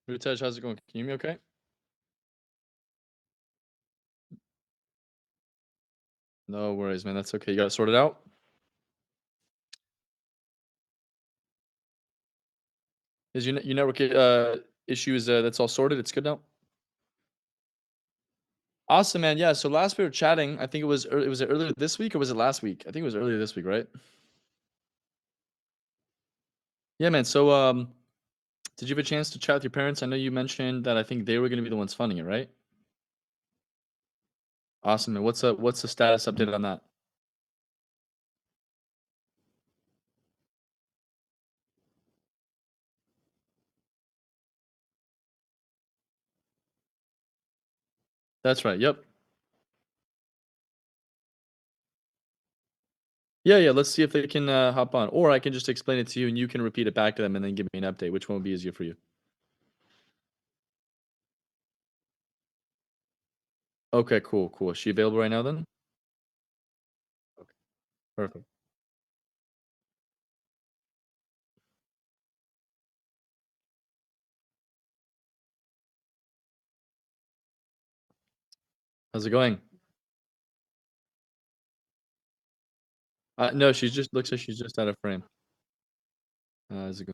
Ritesh, how's it going? Can you hear me okay? No worries, man. That's okay. You got it sorted out? Is your network issues that's all sorted? It's good now? Awesome, man. Yeah. So last we were chatting, I think it was earlier this week or was it last week? I think it was earlier this week, right? Yeah, man. So Did you have a chance to chat with your parents? I know you mentioned that I think they were gonna be the ones funding it, right? Awesome. And what's the status update on that? That's right. Yep. Yeah, yeah. Let's see if they can hop on, or I can just explain it to you, and you can repeat it back to them, and then give me an update. Which one would be easier for you? Okay, cool, cool. Is she available right now then? Okay, perfect. How's it going? No, she's just looks like she's just out of frame. How's it going?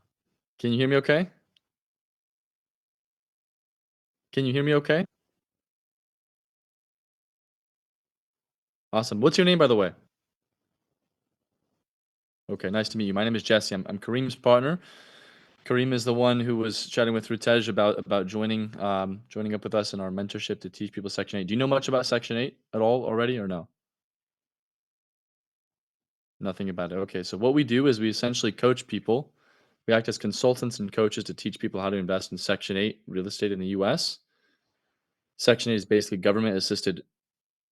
Can you hear me okay? Can you hear me okay? Awesome. What's your name, by the way? Okay, nice to meet you. My name is Jesse. I'm Kareem's partner. Kareem is the one who was chatting with Rutej about joining up with us in our mentorship to teach people Section 8. Do you know much about Section 8 at all already or no? Nothing about it. Okay, so what we do is we essentially coach people. We act as consultants and coaches to teach people how to invest in Section 8 real estate in the US. Section 8 is basically government assisted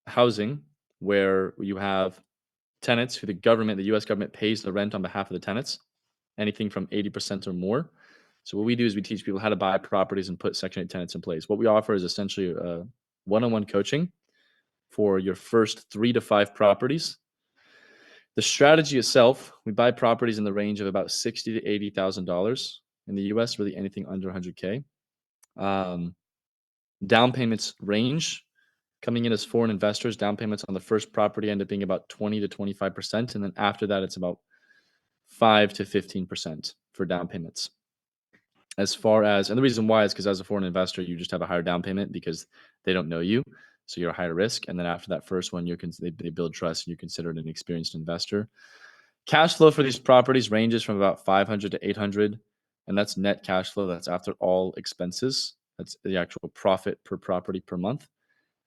housing where you have tenants who the US government pays the rent on behalf of the tenants, anything from 80% or more. So what we do is we teach people how to buy properties and put Section 8 tenants in place. What we offer is essentially one-on-one coaching for your first 3 to 5 properties. The strategy itself, we buy properties in the range of about 60 to $80,000 in the US, really anything under 100K. Um, Down payments range coming in as foreign investors. Down payments on the first property end up being about 20 to 25%, and then after that, it's about 5 to 15% for down payments. As far as, and the reason why is because as a foreign investor, you just have a higher down payment because they don't know you, so you're a higher risk. And then after that first one, they build trust, and you're considered an experienced investor. Cash flow for these properties ranges from about 500 to 800, and that's net cash flow. That's after all expenses. That's the actual profit per property per month.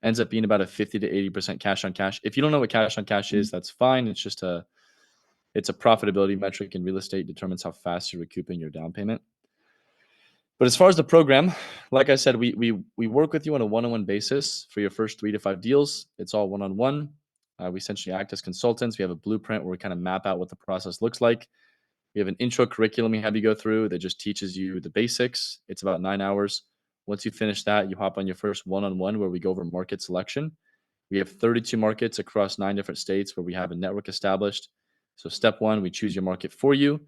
Ends up being about a 50 to 80% cash on cash. If you don't know what cash on cash is, that's fine. It's a profitability metric in real estate, determines how fast you're recouping your down payment. But as far as the program, like I said, we work with you on a one-on-one basis for your first 3 to 5 deals. It's all one-on-one. We essentially act as consultants. We have a blueprint where we kind of map out what the process looks like. We have an intro curriculum we have you go through that just teaches you the basics. It's about 9 hours. Once you finish that, you hop on your first one-on-one where we go over market selection. We have 32 markets across 9 different states where we have a network established. So, step one, we choose your market for you,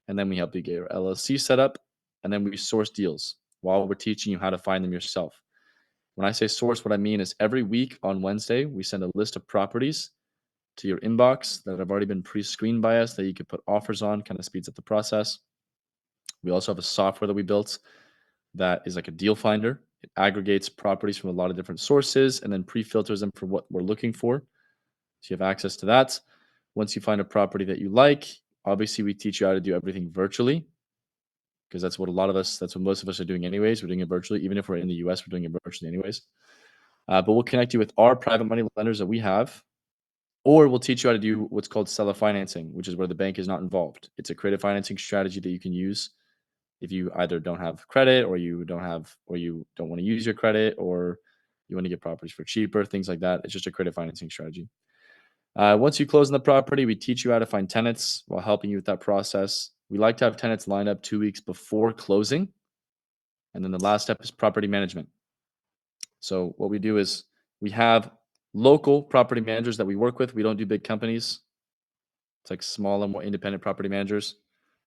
and then we help you get your LLC set up, and then we source deals while we're teaching you how to find them yourself. When I say source, what I mean is every week on Wednesday, we send a list of properties to your inbox that have already been pre screened by us that you could put offers on, kind of speeds up the process. We also have a software that we built that is like a deal finder. It aggregates properties from a lot of different sources and then pre filters them for what we're looking for. So you have access to that. Once you find a property that you like, obviously we teach you how to do everything virtually because that's what most of us are doing anyways. We're doing it virtually. Even if we're in the US, we're doing it virtually anyways. But we'll connect you with our private money lenders that we have, or we'll teach you how to do what's called seller financing, which is where the bank is not involved. It's a creative financing strategy that you can use if you either don't have credit or you don't want to use your credit or you want to get properties for cheaper, things like that. It's just a creative financing strategy. Once you close on the property, we teach you how to find tenants while helping you with that process. We like to have tenants lined up 2 weeks before closing. And then the last step is property management. So what we do is we have local property managers that we work with. We don't do big companies. It's like smaller, more independent property managers.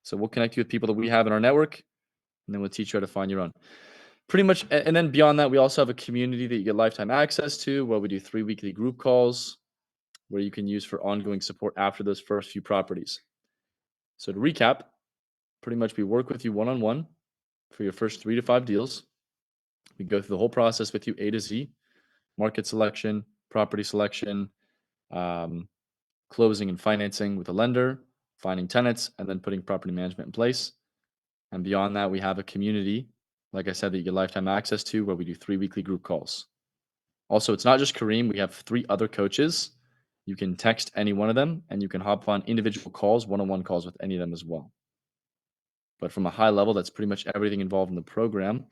So we'll connect you with people that we have in our network, and then we'll teach you how to find your own. Pretty much, and then beyond that, we also have a community that you get lifetime access to, where we do 3 weekly group calls, where you can use for ongoing support after those first few properties. So to recap, pretty much we work with you one on one for your first 3 to 5 deals. We go through the whole process with you A to Z: market selection, property selection, um, closing and financing with a lender, finding tenants, and then putting property management in place. And beyond that, we have a community, like I said, that you get lifetime access to where we do 3 weekly group calls. Also, it's not just Kareem, we have 3 other coaches. You can text any one of them and you can hop on individual calls, one-on-one calls with any of them as well. But from a high level, that's pretty much everything involved in the program.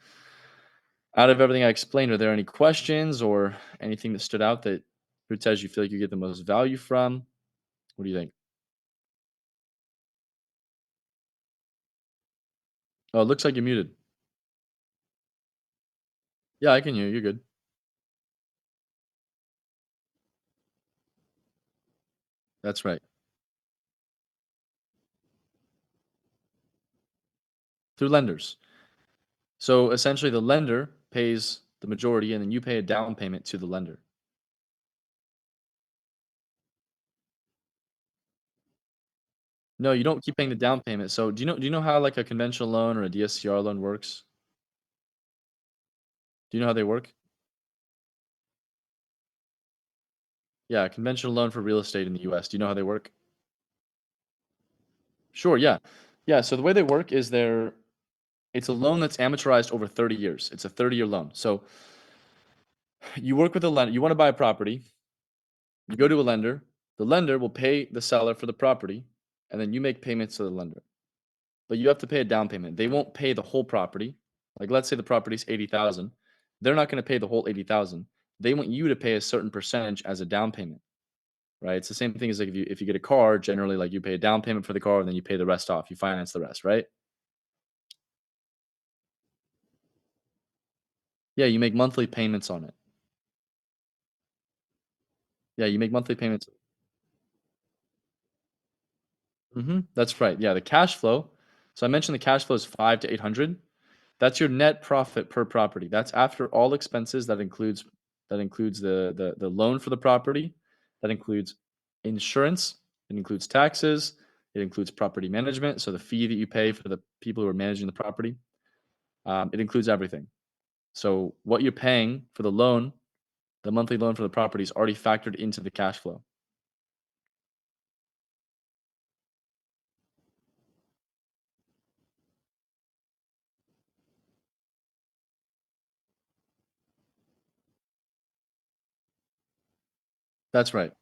Out of everything I explained, are there any questions or anything that stood out that Rutej you feel like you get the most value from? What do you think? Oh, it looks like you're muted. Yeah, I can hear you. You're good. That's right. Through lenders. So essentially, the lender pays the majority, and then you pay a down payment to the lender. No, you don't keep paying the down payment. So do you know how like a conventional loan or a DSCR loan works? Do you know how they work? Yeah, a conventional loan for real estate in the US. Do you know how they work? Sure, yeah. Yeah, so the way they work is it's a loan that's amortized over 30 years. It's a 30-year loan. So you work with a lender, you want to buy a property, you go to a lender, the lender will pay the seller for the property, and then you make payments to the lender. But you have to pay a down payment. They won't pay the whole property. Like let's say the property's 80,000. They're not going to pay the whole 80,000. They want you to pay a certain percentage as a down payment, right? It's the same thing as like if you get a car, generally like you pay a down payment for the car and then you pay the rest off. You finance the rest, right? Yeah, you make monthly payments on it. Yeah, you make monthly payments. That's right. Yeah, the cash flow. So I mentioned the cash flow is 5 to 800. That's your net profit per property. That's after all expenses. That includes the loan for the property. That includes insurance. It includes taxes. It includes property management. So the fee that you pay for the people who are managing the property. It includes everything. So what you're paying for the loan, the monthly loan for the property, is already factored into the cash flow. That's right.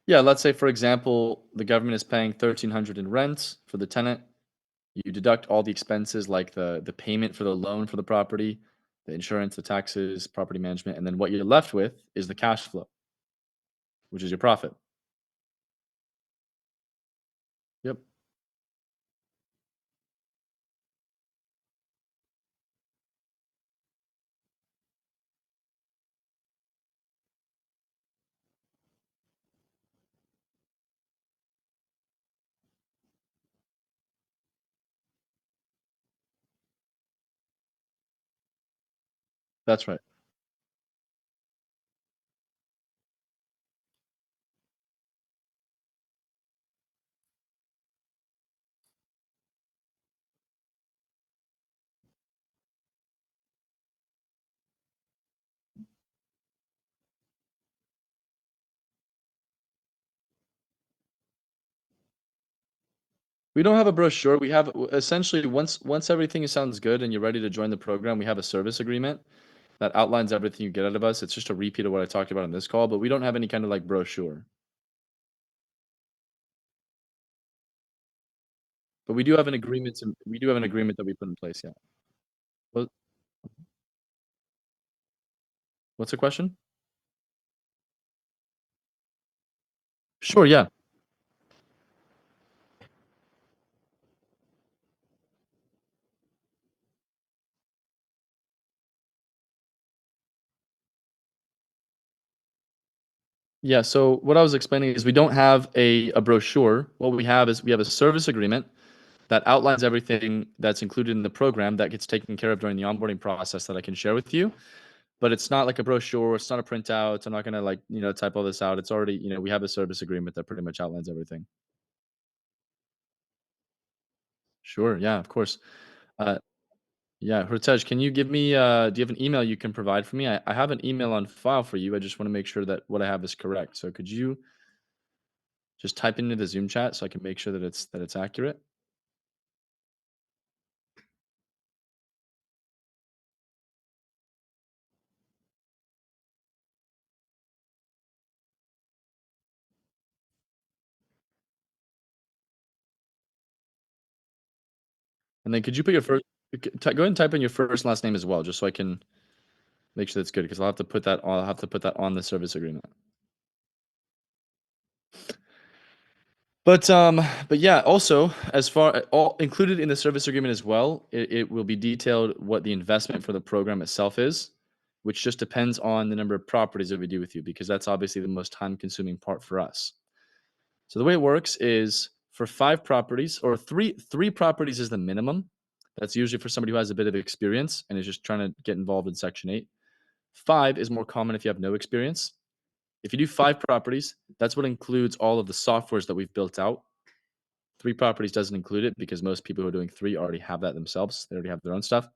Yeah, let's say for example, the government is paying 1,300 in rent for the tenant. You deduct all the expenses like the payment for the loan for the property, the insurance, the taxes, property management, and then what you're left with is the cash flow, which is your profit. Yep, that's right. We don't have a brochure. We have essentially once everything sounds good and you're ready to join the program, we have a service agreement that outlines everything you get out of us. It's just a repeat of what I talked about on this call, but we don't have any kind of like brochure. But we do have an agreement that we put in place, yeah. What what's the question? Sure, yeah. Yeah, so what I was explaining is we don't have a brochure. What we have is we have a service agreement that outlines everything that's included in the program that gets taken care of during the onboarding process that I can share with you. But it's not like a brochure, it's not a printout. I'm not gonna like, type all this out. It's already, we have a service agreement that pretty much outlines everything. Sure, yeah, of course. Uh, yeah, Hrutej, can you give me do you have an email you can provide for me? I have an email on file for you. I just want to make sure that what I have is correct. So could you just type into the Zoom chat so I can make sure that it's accurate? And then could you put your first go ahead and type in your first and last name as well, just so I can make sure that's good, because I'll have to put that on the service agreement. But, but yeah, also, as far all included in the service agreement as well, it will be detailed what the investment for the program itself is, which just depends on the number of properties that we do with you, because that's obviously the most time-consuming part for us. So the way it works is for 5 properties, or 3 properties is the minimum. That's usually for somebody who has a bit of experience and is just trying to get involved in Section 8. 5 is more common if you have no experience. If you do 5 properties, that's what includes all of the softwares that we've built out. 3 properties doesn't include it because most people who are doing 3 already have that themselves. They already have their own stuff.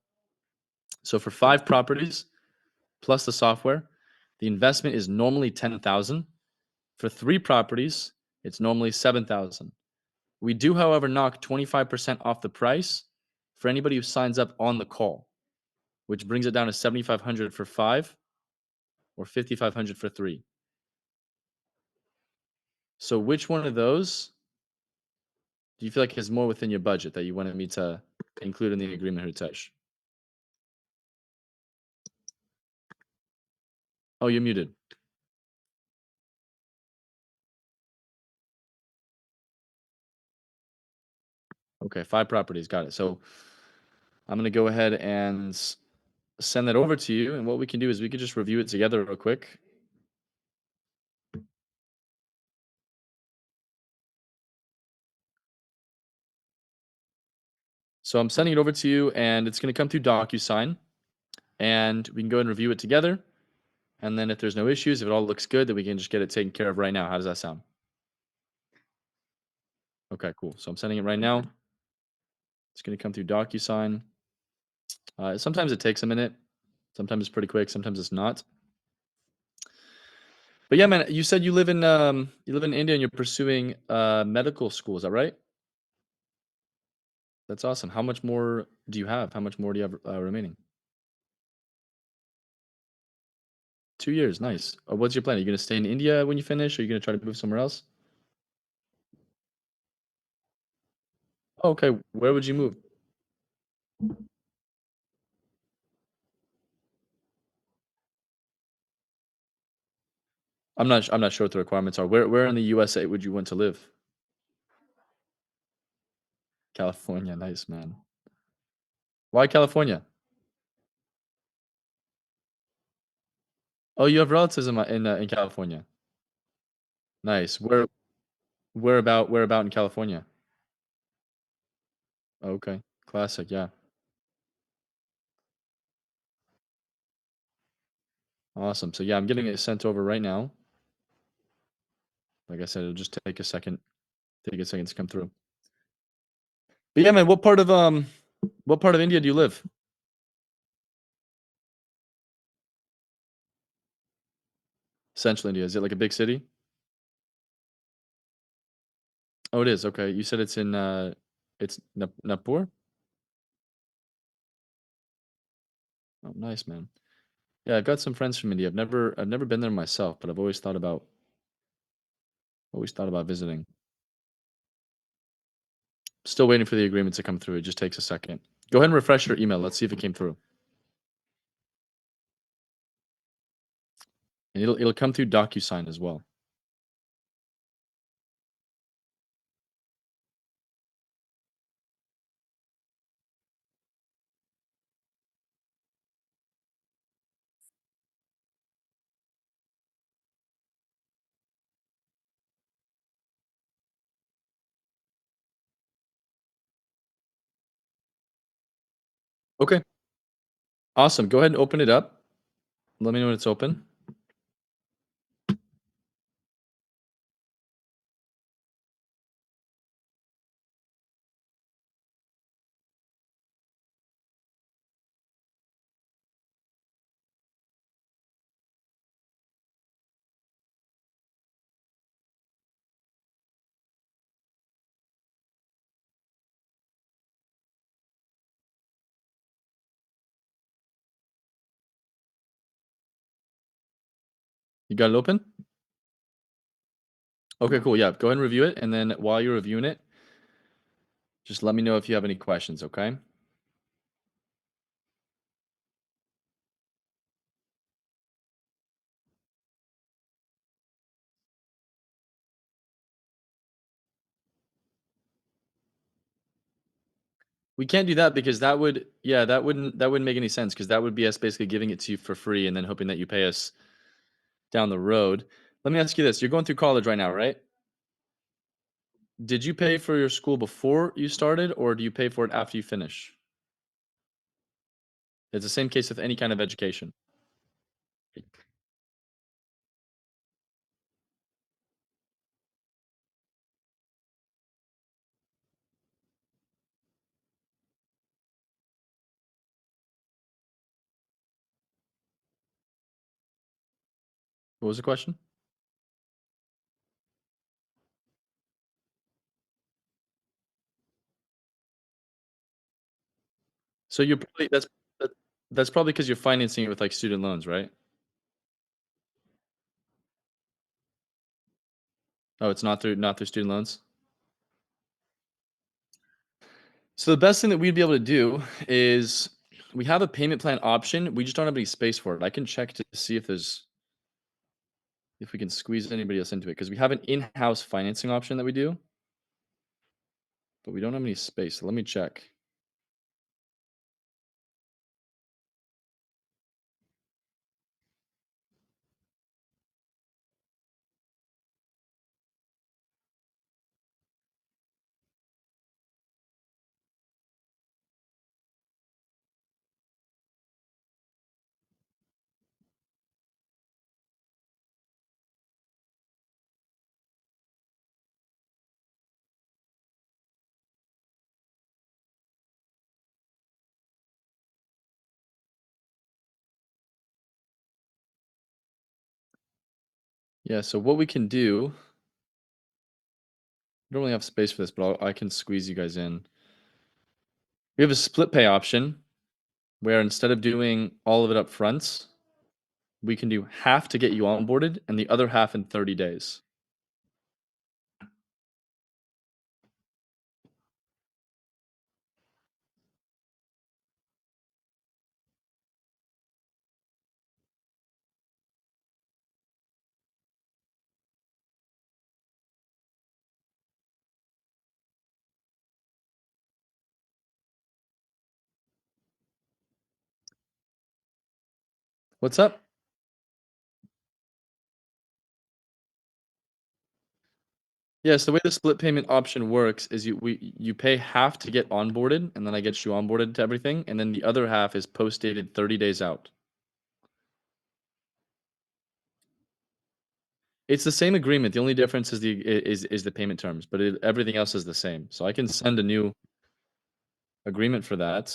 So for 5 properties plus the software, the investment is normally 10,000. For 3 properties, it's normally 7,000. We do, however, knock 25% off the price for anybody who signs up on the call, which brings it down to 7,500 for 5 or 5,500 for 3. So which one of those do you feel like is more within your budget that you wanted me to include in the agreement, Hitesh? Oh, you're muted. Okay, 5 properties, got it. So I'm gonna go ahead and send that over to you, and what we can do is we could just review it together real quick. So I'm sending it over to you, and it's gonna come through DocuSign, and we can go and review it together. And then if there's no issues, if it all looks good, then we can just get it taken care of right now. How does that sound? Okay, cool. So I'm sending it right now. It's gonna come through DocuSign. Sometimes it takes a minute. Sometimes it's pretty quick. Sometimes it's not. But yeah, man, you said you live in India and you're pursuing medical school. Is that right? That's awesome. How much more do you have? How much more do you have remaining? 2 years. Nice. What's your plan? Are you gonna stay in India when you finish? Or are you gonna try to move somewhere else? Oh, okay. Where would you move? I'm not sure what the requirements are. Where in the USA would you want to live? California. Nice, man. Why California? Oh, you have relatives in California. Nice. Where about in California? Okay. Classic. Yeah. Awesome. So yeah, I'm getting it sent over right now. Like I said, it'll just take a second. Take a second to come through. But yeah, man, what part of India do you live? Central India. Is it like a big city? Oh, it is. Okay. You said it's Napur? Oh, nice, man. Yeah, I've got some friends from India. I've never been there myself, but I've always thought about visiting. Still waiting for the agreement to come through. It just takes a second. Go ahead and refresh your email. Let's see if it came through. And it'll come through DocuSign as well. Okay. Awesome. Go ahead and open it up. Let me know when it's open. You got it open? Okay, cool. Yeah. Go ahead and review it. And then while you're reviewing it, Just let me know if you have any questions, okay? We can't do that because that would yeah, that wouldn't make any sense because that would be us basically giving it to you for free and then hoping that you pay us down the road. Let me ask you this, you're going through college right now, right? Did you pay for your school before you started, or do you pay for it after you finish? It's the same case with any kind of education. What was the question? So you're probably that that's probably because 'cause you're financing it with, like, student loans, right? Oh, it's not through student loans? So the best thing that we'd be able to do is we have a payment plan option, we just don't have any space for it. I can check to see if we can squeeze anybody else into it because we have an in-house financing option that we do, but we don't have any space, so let me check. Yeah, so what we can do we don't really have space for this, but I can squeeze you guys in. We have a split pay option where instead of doing all of it up front, we can do half to get you onboarded and the other half in 30 days. What's up? Yes, the way the split payment option works is you pay half to get onboarded, and then I get you onboarded to everything, and then the other half is post dated 30 days out. It's the same agreement. The only difference is is the payment terms, but everything else is the same. So I can send a new agreement for that.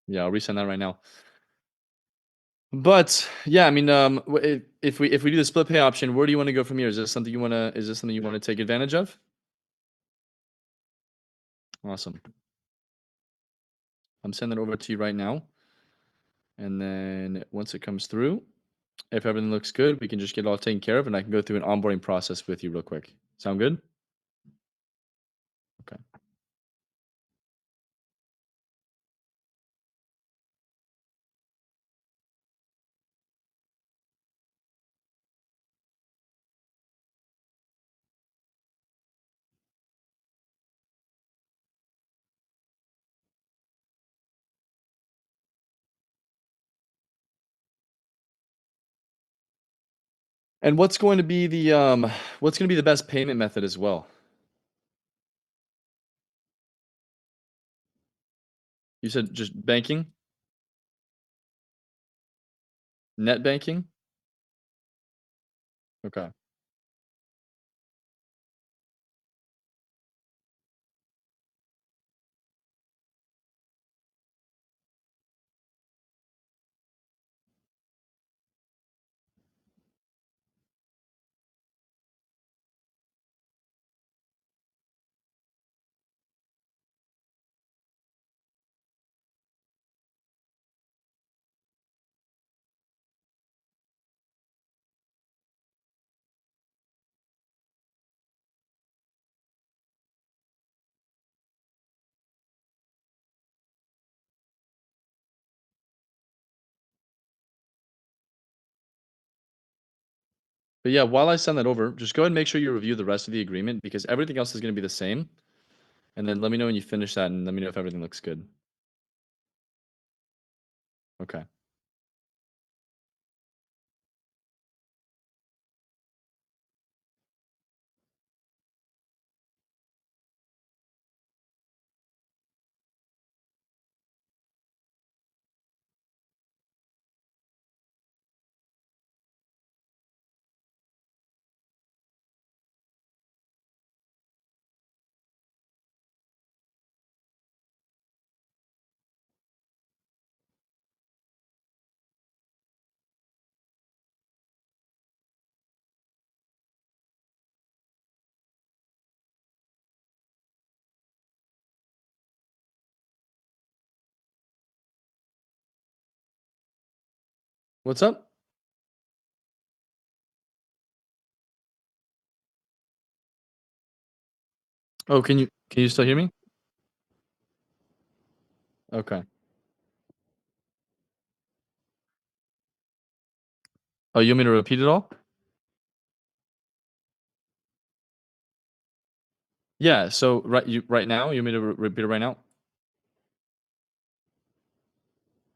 Yeah, I'll resend that right now. But yeah, I mean, if we do the split pay option, where do you want to go from here? Is this something you want to take advantage of? Awesome. I'm sending it over to you right now, and then once it comes through, if everything looks good, we can just get it all taken care of, and I can go through an onboarding process with you real quick. Sound good? Okay. And what's going to be the best payment method as well? You said just banking, net banking. Okay. But yeah, while I send that over, just go ahead and make sure you review the rest of the agreement because everything else is going to be the same. And then let me know when you finish that and let me know if everything looks good. Okay. What's up? Oh, can you still hear me? Okay. Oh, you want me to repeat it all? Yeah. So right now, you want me to repeat it right now?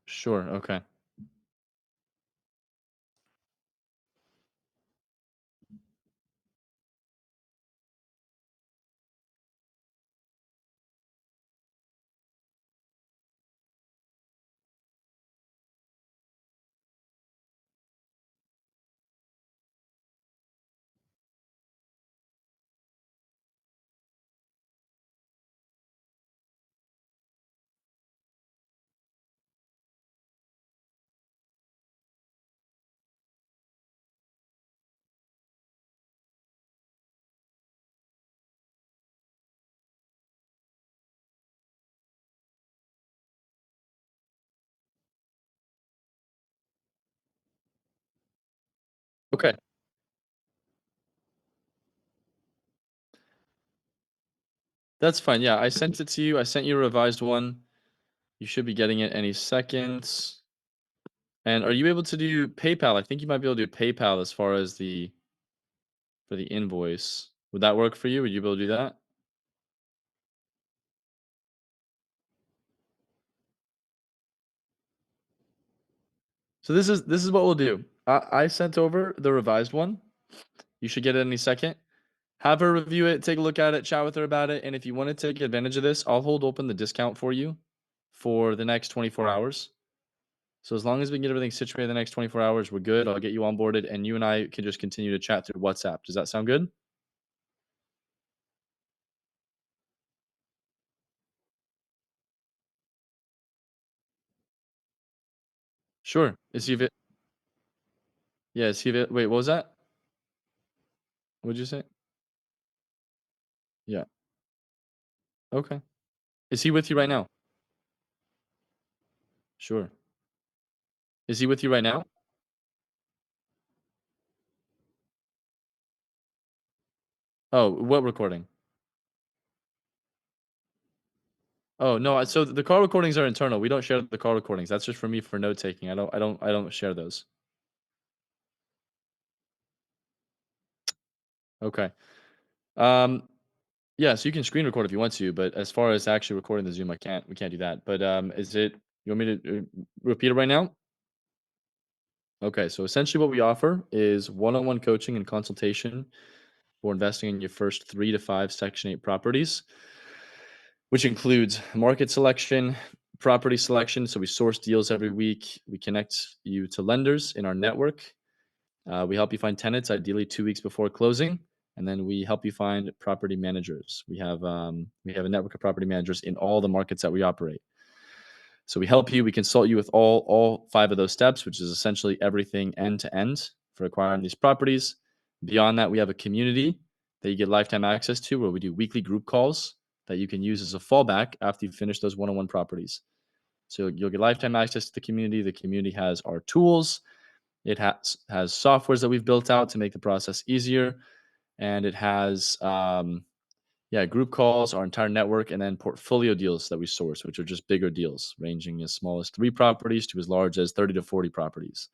Sure. Okay. Okay. That's fine. Yeah, I sent it to you. I sent you a revised one. You should be getting it any second. And are you able to do PayPal? I think you might be able to do PayPal as far as the for the invoice. Would that work for you? Would you be able to do that? So this is what we'll do. I sent over the revised one. You should get it any second. Have her review it, take a look at it, chat with her about it, and if you want to take advantage of this, I'll hold open the discount for you for the next 24 hours. So as long as we can get everything situated in the next 24 hours, we're good. I'll get you onboarded, and you and I can just continue to chat through WhatsApp. Does that sound good? Sure. Is he avai Yeah, is he avai wait, what was that? What'd you say? Yeah. Okay. Is he with you right now? Sure. Is he with you right now? Oh, what recording? Oh, no, so the call recordings are internal. We don't share the call recordings. That's just for me for note taking. I don't share those. Okay. Um, yeah, so you can screen record if you want to, but as far as actually recording the Zoom, we can't do that. But, is it you want me to, repeat it right now? Okay, so essentially what we offer is one-on-one coaching and consultation for investing in your first 3 to 5 Section 8 properties, which includes market selection, property selection. So we source deals every week. We connect you to lenders in our network. We help you find tenants, ideally 2 weeks before closing, and then we help you find property managers. We have a network of property managers in all the markets that we operate. So we help you. We consult you with all 5 of those steps, which is essentially everything end to end for acquiring these properties. Beyond that, we have a community that you get lifetime access to, where we do weekly group calls that you can use as a fallback after you finish those one-on-one properties. So you'll get lifetime access to the community. The community has our tools. It has softwares that we've built out to make the process easier, and it has yeah, group calls, our entire network, and then portfolio deals that we source, which are just bigger deals, ranging as small as 3 properties to as large as 30 to 40 properties.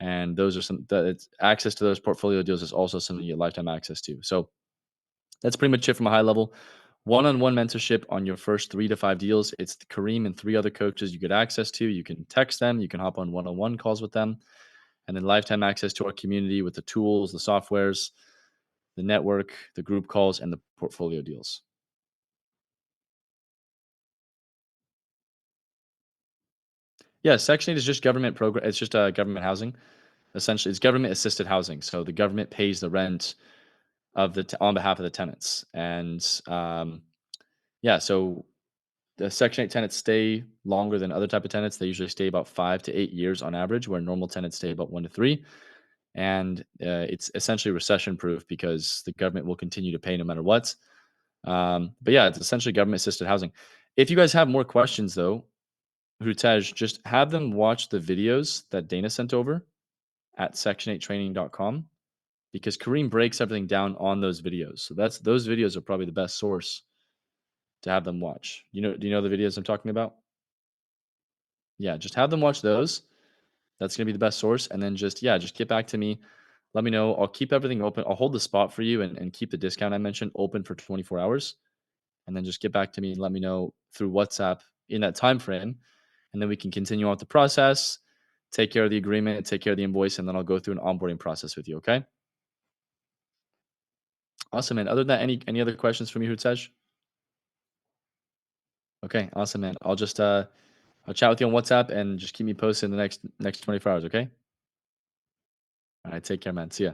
and those are some that it's access to those portfolio deals is also something you get lifetime access to. So that's pretty much it from a high level. One-on-one mentorship on your first 3 to 5 deals. It's Kareem and 3 other coaches you get access to. You can text them, you can hop on one-on-one calls with them, and then lifetime access to our community with the tools, the softwares, the network, the group calls, and the portfolio deals. Yeah, Section 8 is just government program. It's just government housing. Essentially, it's government assisted housing. So the government pays the rent of on behalf of the tenants, and yeah, so the Section 8 tenants stay longer than other type of tenants. They usually stay about 5 to 8 years on average, where normal tenants stay about 1 to 3. And it's essentially recession proof because the government will continue to pay no matter what. But yeah, it's essentially government assisted housing. If you guys have more questions though, Rutej, just have them watch the videos that Dana sent over at section8training.com because Kareem breaks everything down on those videos. So those videos are probably the best source to have them watch. Do you know the videos I'm talking about? Yeah, just have them watch those. That's gonna be the best source, and then just yeah, just get back to me. Let me know. I'll keep everything open. I'll hold the spot for you and keep the discount I mentioned open for 24 hours, and then just get back to me and let me know through WhatsApp in that time frame, and then we can continue on with the process, take care of the agreement, take care of the invoice, and then I'll go through an onboarding process with you. Okay? Awesome, man. Other than that, any other questions from you, Hutsej? Okay, awesome, man. I'll chat with you on WhatsApp and just keep me posted in the next 24 hours. Okay? All right, take care, man. See ya.